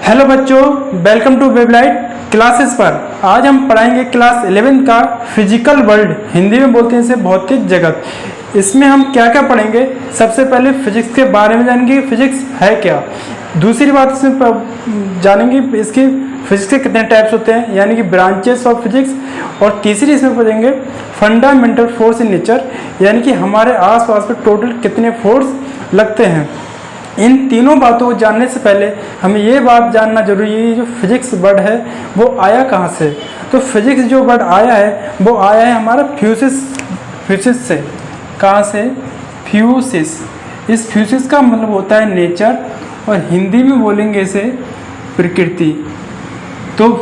Hello बच्चों, welcome to वेबलाइट classes पर। आज हम पढ़ाएंगे क्लास 11 का फिजिकल वर्ल्ड, हिंदी में बोलते हैं इसे भौतिक जगत। इसमें हम क्या क्या पढ़ेंगे? सबसे पहले फिजिक्स के बारे में जानेंगे, फिजिक्स है क्या। दूसरी बात इसमें जानेंगे इसकी फिजिक्स के कितने टाइप्स होते हैं, यानी कि ब्रांचेस ऑफ फिजिक्स। और तीसरी इसमें पढ़ेंगे फंडामेंटल फोर्स इन नेचर, यानी कि हमारे आसपास में टोटल कितने फोर्स लगते हैं। इन तीनों बातों को जानने से पहले हमें ये बात जानना जरूरी है, जो फिजिक्स वर्ड है वो आया कहाँ से। तो फिजिक्स जो वर्ड आया है वो आया है हमारा फ्यूसिस से। कहाँ से? फ्यूसिस। इस फ्यूसिस का मतलब होता है नेचर, और हिंदी में बोलेंगे इसे प्रकृति। तो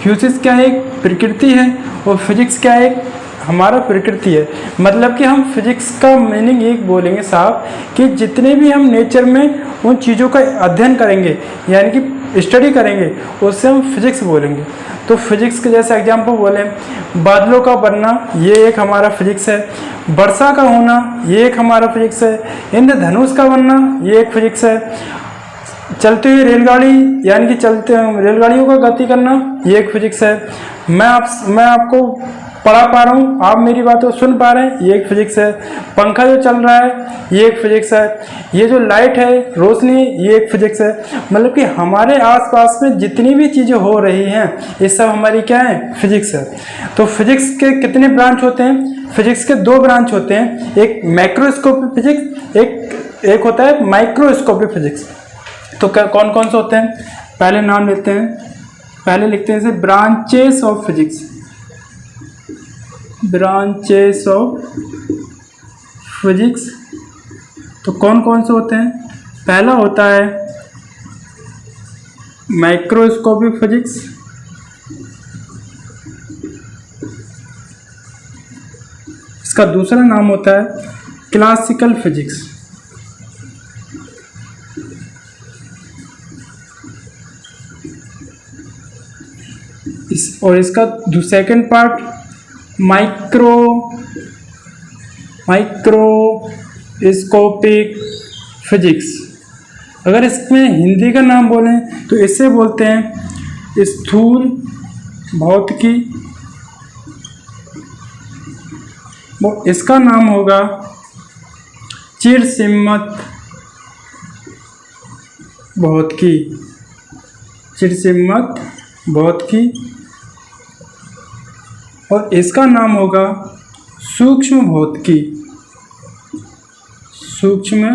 फ्यूसिस क्या है? एक प्रकृति है, और फिजिक्स क्या है? हमारा प्रकृति है। मतलब कि हम फिजिक्स का मीनिंग एक बोलेंगे साहब, कि जितने भी हम नेचर में उन चीज़ों का अध्ययन करेंगे, यानी कि स्टडी करेंगे, उससे हम फिजिक्स बोलेंगे। तो फिजिक्स के जैसे एग्जाम्पल बोले, बादलों का बनना ये एक हमारा फिजिक्स है, वर्षा का होना ये एक हमारा फिजिक्स है, इंद्रधनुष का बनना ये एक फिजिक्स है, चलती हुई रेलगाड़ी यानी कि चलते रेलगाड़ियों का गति करना ये एक फिजिक्स है, मैं आपको पढ़ा पा रहा हूँ, आप मेरी बातों सुन पा रहे हैं, ये एक फिजिक्स है, पंखा जो चल रहा है ये एक फिजिक्स है, ये जो लाइट है, रोशनी, ये एक फिजिक्स है। मतलब कि हमारे आसपास में जितनी भी चीज़ें हो रही हैं ये सब हमारी क्या है? फिजिक्स है। तो फिजिक्स के कितने ब्रांच होते हैं? फिजिक्स के दो ब्रांच होते हैं, एक मैक्रोस्कोपिक फिजिक्स, एक होता है माइक्रोस्कोपिक फिजिक्स। तो कौन कौन से होते हैं? पहले नाम लेते हैं, पहले लिखते हैं इसे branches of physics. Branches of physics तो कौन कौन से होते हैं? पहला होता है माइक्रोस्कोपिक फिजिक्स, इसका दूसरा नाम होता है क्लासिकल फिजिक्स। और इसका सेकंड पार्ट माइक्रोस्कोपिक फिजिक्स। अगर इसमें हिंदी का नाम बोलें तो इसे बोलते हैं स्थूल भौतिकी। वो इसका नाम होगा चिरसिम्मत भौतिकी। चिरसिम्मत भौतिकी। और इसका नाम होगा सूक्ष्म भौतिकी। सूक्ष्म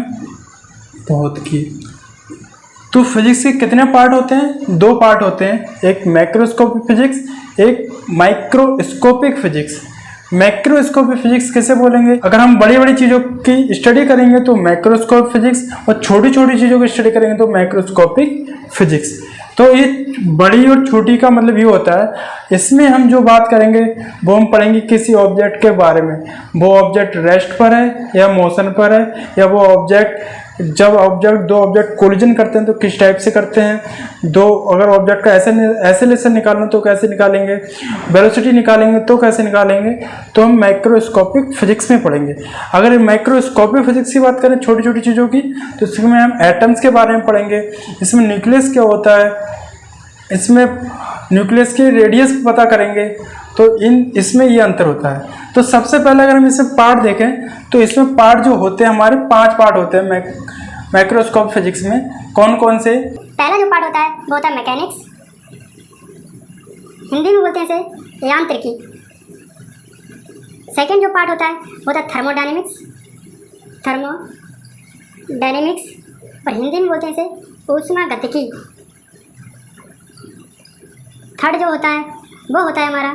भौतिकी। तो फिजिक्स के कितने पार्ट होते हैं? दो पार्ट होते हैं, एक मैक्रोस्कोपिक फिजिक्स, एक माइक्रोस्कोपिक फिजिक्स। मैक्रोस्कोपिक फिजिक्स कैसे बोलेंगे? अगर हम बड़ी बड़ी चीज़ों की स्टडी करेंगे तो मैक्रोस्कोपिक फिजिक्स, और छोटी छोटी चीज़ों की स्टडी करेंगे तो माइक्रोस्कोपिक फिजिक्स। तो ये बड़ी और छोटी का मतलब ये होता है, इसमें हम जो बात करेंगे वो हम पढ़ेंगे किसी ऑब्जेक्ट के बारे में, वो ऑब्जेक्ट रेस्ट पर है या मोशन पर है, या वो ऑब्जेक्ट जब दो ऑब्जेक्ट कोलिजन करते हैं तो किस टाइप से करते हैं, अगर ऑब्जेक्ट का ऐसे निकालना तो कैसे निकालेंगे, वेलोसिटी निकालेंगे तो कैसे निकालेंगे, तो हम माइक्रोस्कोपिक फिजिक्स में पढ़ेंगे। अगर माइक्रोस्कोपिक फिजिक्स की बात करें छोटी छोटी चीज़ों की, तो इसमें हम एटम्स के बारे में पढ़ेंगे, इसमें न्यूक्लियस क्या होता है, इसमें न्यूक्लियस की रेडियस पता करेंगे। तो इसमें ये अंतर होता है। तो सबसे पहले अगर हम इसमें पार्ट देखें तो इसमें पार्ट जो होते हैं हमारे 5 पार्ट होते हैं माइक्रोस्कोप फिजिक्स में। कौन कौन से? पहला जो पार्ट होता है वो होता है मैकेनिक्स, हिंदी में बोलते हैं इसे यांत्रिकी। सेकंड जो पार्ट होता है वो होता है थर्मोडायनेमिक्स, और हिंदी में बोलते हैं इसे ऊष्मागतिकी। थर्ड जो होता है वो होता है हमारा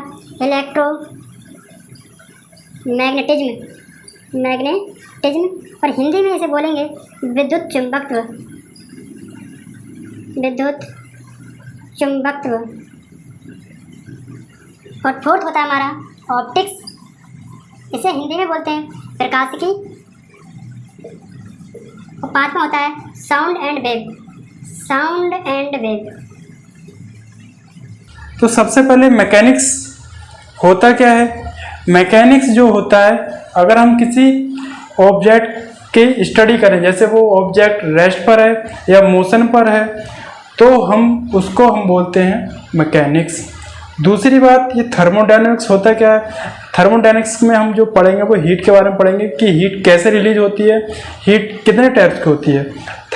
मैग्नेटिज्म, और हिंदी में इसे बोलेंगे विद्युत चुंबकत्व। और फोर्थ होता है हमारा ऑप्टिक्स, इसे हिंदी में बोलते हैं प्रकाशिकी। और पांचवा होता है साउंड एंड वेव। तो सबसे पहले मैकेनिक्स होता क्या है? मैकेनिक्स जो होता है, अगर हम किसी ऑब्जेक्ट की स्टडी करें, जैसे वो ऑब्जेक्ट रेस्ट पर है या मोशन पर है, तो उसको हम बोलते हैं मैकेनिक्स। दूसरी बात, ये थर्मोडायनेमिक्स होता क्या है? थर्मोडायनेमिक्स में हम जो पढ़ेंगे वो हीट के बारे में पढ़ेंगे कि हीट कैसे रिलीज होती है, हीट कितने टाइप्स की होती है।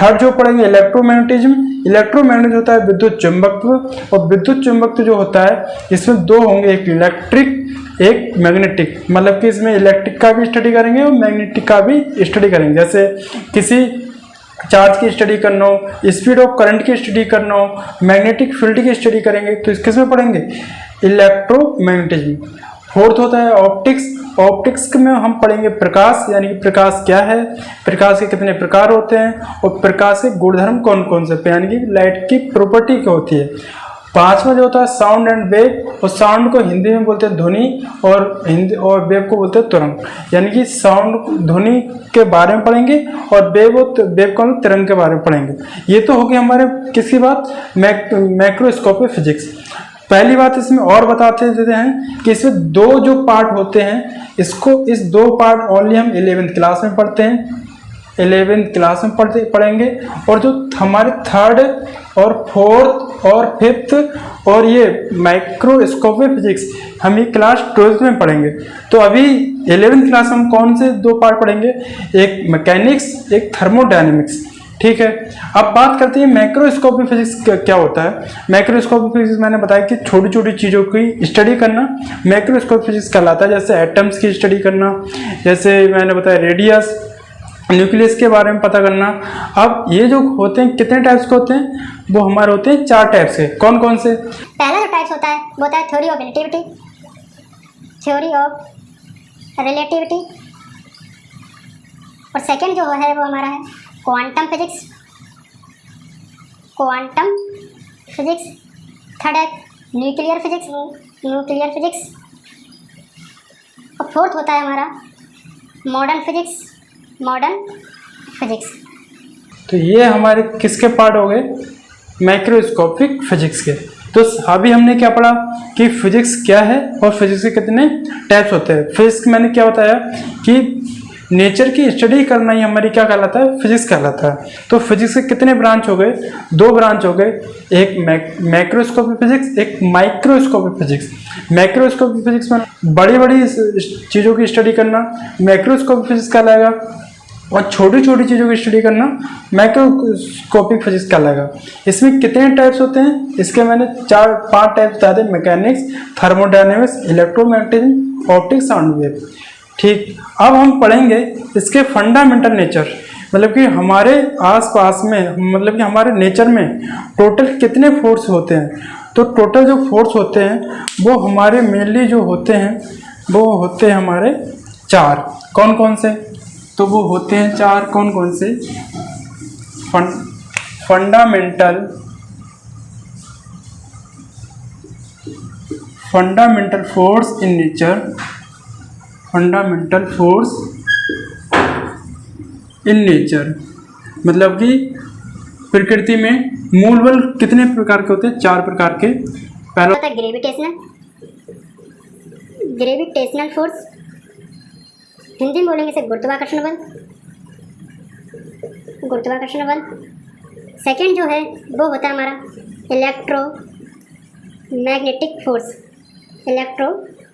थर्ड जो पढ़ेंगे इलेक्ट्रोमैग्नेटिज्म। इलेक्ट्रोमैग्नेटिज्म होता है विद्युत चुंबकत्व, और विद्युत चुंबकत्व जो होता है इसमें दो होंगे, एक इलेक्ट्रिक एक मैग्नेटिक। मतलब कि इसमें इलेक्ट्रिक का भी स्टडी करेंगे और मैग्नेटिक का भी स्टडी करेंगे। जैसे किसी चार्ज की स्टडी करना हो, स्पीड ऑफ करंट की स्टडी करना हो, मैग्नेटिक फील्ड की स्टडी करेंगे तो किस में पढ़ेंगे? इलेक्ट्रोमैग्नेटिज्म। फोर्थ होता है ऑप्टिक्स। ऑप्टिक्स में हम पढ़ेंगे प्रकाश, यानी कि प्रकाश क्या है, प्रकाश के कितने प्रकार होते हैं, और प्रकाश के गुणधर्म कौन कौन से, यानी कि लाइट की प्रॉपर्टी क्या होती है। पांचवा जो होता है साउंड एंड वेव, और साउंड को हिंदी में बोलते हैं ध्वनि, और वेव को बोलते हैं तरंग। यानी कि साउंड ध्वनि के बारे में पढ़ेंगे, और वेव को हम तरंग के बारे में पढ़ेंगे। ये तो हो गई हमारे किसकी बात? Macroscopic physics. पहली बात इसमें और बताते देते हैं कि इसमें दो जो पार्ट होते हैं, इस दो पार्ट ओनली हम 11th क्लास में पढ़ते हैं, 11th क्लास में पढ़ेंगे। और जो हमारे थर्ड और फोर्थ और फिफ्थ और ये माइक्रोस्कोपिक फिजिक्स हम ये क्लास 12th में पढ़ेंगे। तो अभी 11th क्लास में हम कौन से दो पार्ट पढ़ेंगे? एक मैकेनिक्स, एक थर्मोडायनेमिक्स। ठीक है, अब बात करते हैं मैक्रोस्कोपिक फिजिक्स क्या होता है। मैक्रोस्कोपिक फिजिक्स मैंने बताया कि छोटी छोटी चीज़ों की स्टडी करना मैक्रोस्कोपिक फिजिक्स कहलाता है। जैसे एटम्स की स्टडी करना, जैसे मैंने बताया रेडियस, न्यूक्लियस के बारे में पता करना। अब ये जो होते हैं कितने टाइप्स के होते हैं? वो हमारे होते हैं 4 टाइप्स के। कौन कौन से? पहला जो टाइप्स होता है वो होता है theory of relativity, theory of relativity, और सेकंड जो है वो हमारा है quantum physics, quantum physics. Third है न्यूक्लियर फिजिक्स, न्यूक्लियर फिजिक्स, और फोर्थ होता है हमारा मॉडर्न फिजिक्स, मॉडर्न फिजिक्स। तो ये हमारे किसके पार्ट हो गए? मैक्रोस्कोपिक फिजिक्स के। तो अभी हमने क्या पढ़ा कि फिजिक्स क्या है और फिजिक्स के कितने टाइप्स होते हैं। फिजिक्स मैंने क्या बताया कि नेचर की स्टडी करना ही हमारी क्या कहलाता है? फिजिक्स कहलाता है। तो फिजिक्स के कितने ब्रांच हो गए? 2 ब्रांच हो गए, एक मैक्रोस्कोपिक फिजिक्स, एक माइक्रोस्कोपिक फिजिक्स। मैक्रोस्कोपिक फिजिक्स में बड़ी बड़ी चीज़ों की स्टडी करना मैक्रोस्कोपिक फिजिक्स कहलाएगा, और छोटी छोटी चीज़ों की स्टडी करना माइक्रोस्कोपिक फिजिक्स कहलाएगा। इसमें कितने टाइप्स होते हैं? इसके मैंने 4-5 टाइप्स बता दें, mechanics, thermodynamics, electromagnetism, optics, sound wave. ठीक, अब हम पढ़ेंगे इसके फंडामेंटल नेचर, मतलब कि हमारे आसपास में, मतलब कि हमारे नेचर में टोटल कितने फोर्स होते हैं। तो टोटल जो फोर्स होते हैं वो हमारे मेनली जो होते हैं वो होते हैं हमारे 4। कौन कौन से? तो वो होते हैं 4, कौन कौन से? Fundamental force in nature, fundamental force in nature, मतलब कि प्रकृति में मूल बल कितने प्रकार के होते हैं? 4 प्रकार के। पहला होता है ग्रेविटेशनल, ग्रेविटेशनल फोर्स, हिंदी में बोलेंगे इसे गुरुत्वाकर्षण बल, गुरुत्वाकर्षण बल। सेकंड जो है वो होता है हमारा इलेक्ट्रोमैग्नेटिक फोर्स, इलेक्ट्रोमैग्नेटिक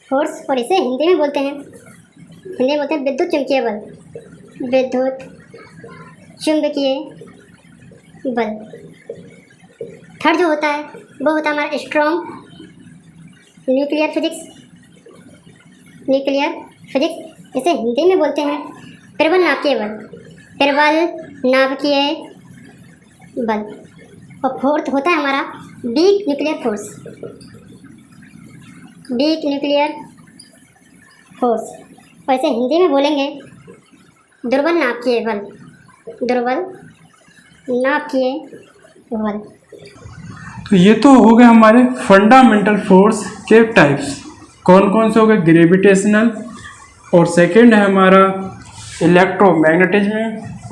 फोर्स, और इसे हिंदी में बोलते हैं विद्युत चुंबकीय बल, विद्युत चुंबकीय बल। थर्ड जो होता है वो होता है हमारा strong nuclear physics, nuclear physics, इसे हिंदी में बोलते हैं प्रबल नाभिकीय बल, प्रबल नाभिकीय बल। और फोर्थ होता है हमारा weak nuclear force, weak nuclear force, और इसे हिंदी में बोलेंगे दुर्बल नाभिकीय बल, दुर्बल नाभिकीय बल। तो ये तो हो गए हमारे फंडामेंटल फोर्स के टाइप्स। कौन कौन से हो गए? ग्रेविटेशनल, और सेकंड है हमारा इलेक्ट्रोमैग्नेटिज्म,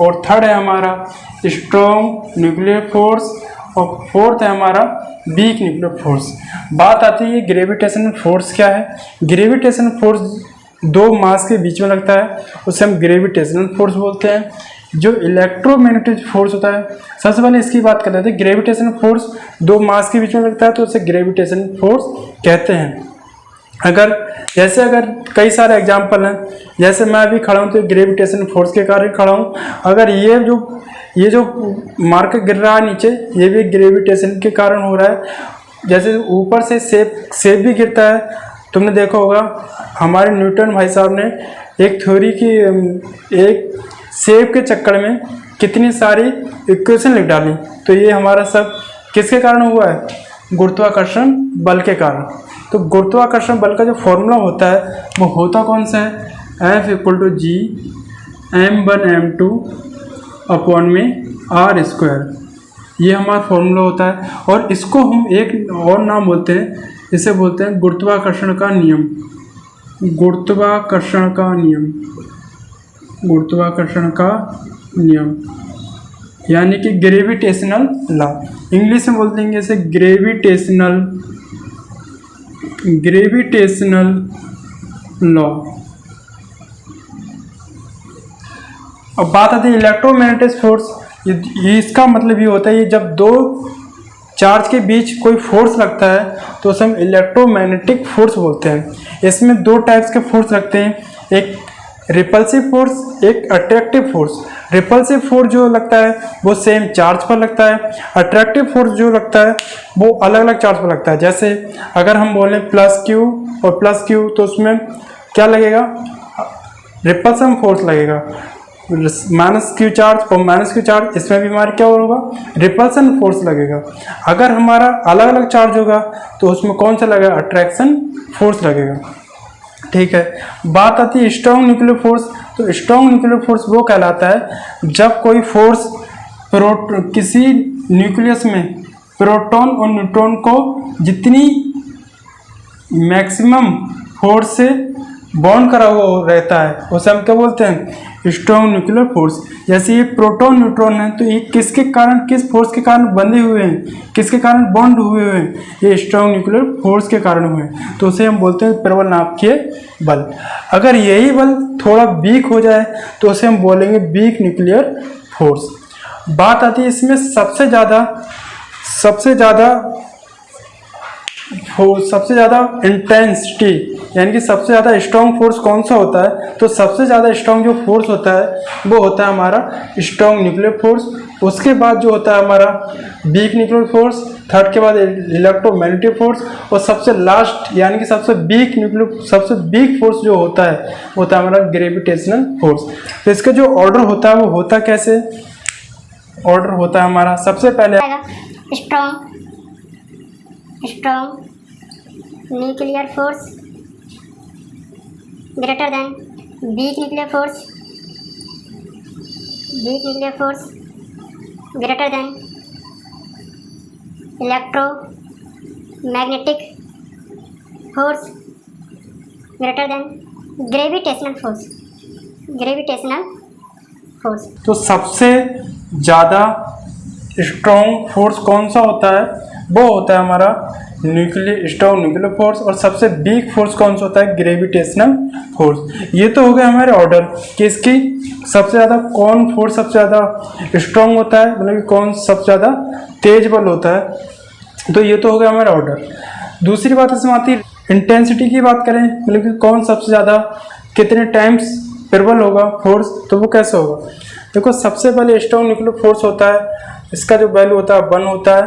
और थर्ड है हमारा स्ट्रॉन्ग न्यूक्लियर फोर्स, और फोर्थ है हमारा वीक न्यूक्लियर फोर्स। बात आती है ग्रेविटेशनल फोर्स क्या है। ग्रेविटेशनल फोर्स 2 मास के बीच में लगता है, उसे हम ग्रेविटेशनल फोर्स बोलते हैं। जो इलेक्ट्रोमैग्नेटिक फोर्स होता है, सबसे पहले इसकी बात कर लेते हैं। ग्रेविटेशन फोर्स दो मास के बीच में लगता है तो उसे ग्रेविटेशन फोर्स कहते हैं। अगर कई सारे एग्जाम्पल हैं, जैसे मैं अभी खड़ा हूँ तो ग्रेविटेशन फोर्स के कारण खड़ा हूँ। अगर ये जो मार्कर गिर रहा है नीचे, ये भी ग्रेविटेशन के कारण हो रहा है। जैसे ऊपर से सेब भी गिरता है, तुमने देखा होगा हमारे न्यूटन भाई साहब ने एक थ्योरी की एक सेब के चक्कर में कितनी सारी इक्वेशन लिख डाली। तो ये हमारा सब किसके कारण हुआ है? गुरुत्वाकर्षण बल के कारण। तो गुरुत्वाकर्षण बल का जो फॉर्मूला होता है वो होता कौन सा है? F=G m1m2 अपॉन में r²। ये हमारा फॉर्मूला होता है और इसको हम एक और नाम बोलते हैं, इसे बोलते हैं गुरुत्वाकर्षण का नियम। गुरुत्वाकर्षण का नियम, गुरुत्वाकर्षण का नियम यानी कि ग्रेविटेशनल लॉ। इंग्लिश में बोल देंगे इसे ग्रेविटेशनल लॉ। अब बात आती है इलेक्ट्रोमैग्नेटिक फोर्स। इसका मतलब ये होता है ये जब दो चार्ज के बीच कोई फोर्स लगता है तो उसे हम इलेक्ट्रोमैग्नेटिक फोर्स बोलते हैं। इसमें दो टाइप्स के फोर्स लगते हैं, एक रिपल्सिव फोर्स, एक अट्रैक्टिव फोर्स। रिपल्सिव फोर्स जो लगता है वो सेम चार्ज पर लगता है, अट्रैक्टिव फोर्स जो लगता है वो अलग अलग चार्ज पर लगता है। जैसे अगर हम बोलें +Q और +Q तो उसमें क्या लगेगा? रिपल्सन फोर्स लगेगा। -Q चार्ज और -Q चार्ज, इसमें भी हमारा क्या होगा? रिपल्सन फोर्स लगेगा। अगर हमारा अलग अलग चार्ज होगा तो उसमें कौन सा लगेगा? अट्रैक्शन फोर्स लगेगा। ठीक है, बात आती है स्ट्रॉन्ग न्यूक्लियर फोर्स। तो स्ट्रॉन्ग न्यूक्लियर फोर्स वो कहलाता है जब कोई फोर्स किसी न्यूक्लियस में प्रोटॉन और न्यूट्रॉन को जितनी मैक्सिमम फोर्स से बॉन्ड करा हुआ रहता है उसे हम क्या बोलते हैं? Strong nuclear force. जैसे ये प्रोटॉन न्यूट्रॉन है तो ये किसके कारण, किस फोर्स के कारण बंधे हुए हैं, किसके कारण बॉन्ड हुए हुए हैं? ये स्ट्रॉन्ग न्यूक्लियर फोर्स के कारण हुए हैं। तो उसे हम बोलते हैं प्रबल नाभिकीय बल। अगर यही बल थोड़ा वीक हो जाए तो उसे हम बोलेंगे वीक न्यूक्लियर फोर्स। बात आती है इसमें सबसे ज़्यादा इंटेंसिटी यानी कि सबसे ज़्यादा स्ट्रॉन्ग फोर्स कौन सा होता है? तो सबसे ज़्यादा स्ट्रॉन्ग जो फोर्स होता है वो होता है हमारा स्ट्रॉन्ग न्यूक्लियर फोर्स। उसके बाद जो होता है हमारा वीक न्यूक्लियर फोर्स, थर्ड के बाद इलेक्ट्रोमैग्नेटिक फोर्स, और सबसे लास्ट यानी कि सबसे वीक फोर्स जो होता है वो होता है हमारा ग्रेविटेशनल फोर्स। तो इसका जो ऑर्डर होता है वो होता कैसे? ऑर्डर होता है हमारा सबसे पहले strong nuclear force greater than weak nuclear force greater than electromagnetic force greater than gravitational force. तो सबसे ज़्यादा स्ट्रॉन्ग फोर्स कौन सा होता है? वो होता है हमारा स्ट्रॉन्ग न्यूक्लियर फोर्स। और सबसे वीक फोर्स कौन सा होता है? Gravitational force. ये तो हो गया हमारे ऑर्डर कि इसकी सबसे ज़्यादा कौन फोर्स सबसे ज़्यादा स्ट्रॉन्ग होता है, मतलब कि कौन सबसे ज़्यादा तेज बल होता है। तो ये तो हो गया हमारा ऑर्डर। दूसरी बात इसमें आती है इंटेंसिटी की बात करें, मतलब कि कौन सबसे ज़्यादा कितने टाइम्स प्रबल होगा फोर्स, तो वो कैसे होगा? देखो, सबसे पहले स्ट्रॉन्ग न्यूक्लियर फोर्स होता है, इसका जो वैल्यू होता है 1 होता है।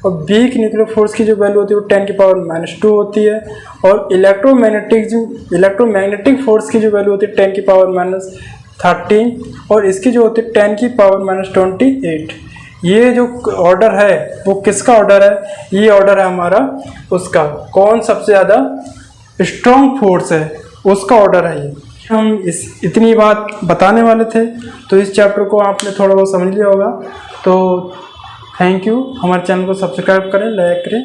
और वीक न्यूक्लियर फोर्स की जो वैल्यू होती है वो 10⁻⁻² होती है। और इलेक्ट्रोमैग्नेटिक फोर्स की जो वैल्यू होती है 10⁻13, और इसकी जो होती है 10⁻28। ये जो ऑर्डर है वो किसका ऑर्डर है? ये ऑर्डर है हमारा उसका, कौन सबसे ज़्यादा स्ट्रॉन्ग फोर्स है उसका ऑर्डर है ये। हम इतनी बात बताने वाले थे, तो इस चैप्टर को आपने थोड़ा बहुत समझ लिया होगा। तो थैंक यू। हमारे चैनल को सब्सक्राइब करें, लाइक करें।